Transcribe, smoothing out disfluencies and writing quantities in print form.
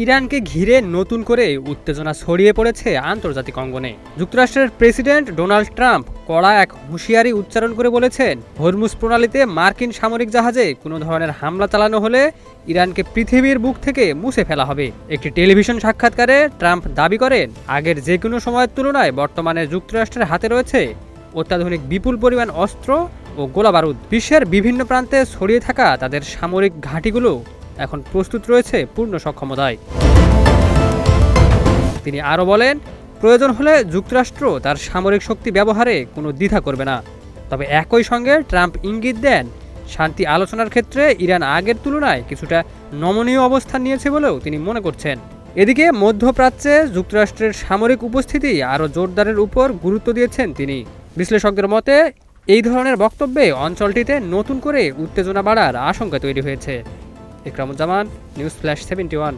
ইরানকে ঘিরে নতুন করে উত্তেজনা ছড়িয়ে পড়েছে আন্তর্জাতিক অঙ্গনে। যুক্তরাষ্ট্রের প্রেসিডেন্ট ডোনাল্ড ট্রাম্প কড়া এক হুঁশিয়ারি উচ্চারণ করে বলেছেন, হরমুজ প্রণালীতে মার্কিন সামরিক জাহাজে কোনো ধরনের হামলা চালানো হলে ইরানকে পৃথিবীর বুক থেকে মুছে ফেলা হবে। একটি টেলিভিশন সাক্ষাৎকারে ট্রাম্প দাবি করেন, আগের যে কোনো সময়ের তুলনায় বর্তমানে যুক্তরাষ্ট্রের হাতে রয়েছে অত্যাধুনিক বিপুল পরিমাণ অস্ত্র ও গোলাবারুদ। বিশ্বের বিভিন্ন প্রান্তে ছড়িয়ে থাকা তাদের সামরিক ঘাঁটিগুলো এখন প্রস্তুত রয়েছে পূর্ণ সক্ষমতায়। তিনি আরও বলেন, প্রয়োজন হলে যুক্তরাষ্ট্র তার সামরিক শক্তি ব্যবহারে কোনো দ্বিধা করবে না। তবে একই সঙ্গে ট্রাম্প ইঙ্গিত দেন, শান্তি আলোচনার ক্ষেত্রে ইরান আগের তুলনায় কিছুটা নমনীয় অবস্থান নিয়েছে বলেও তিনি মনে করছেন। এদিকে মধ্যপ্রাচ্যে যুক্তরাষ্ট্রের সামরিক উপস্থিতি আরও জোরদারের উপর গুরুত্ব দিয়েছেন তিনি। বিশ্লেষকদের মতে এই ধরনের বক্তব্যে অঞ্চলটিতে নতুন করে উত্তেজনা বাড়ার আশঙ্কা তৈরি হয়েছে। Ikramuzzaman, news flash 71।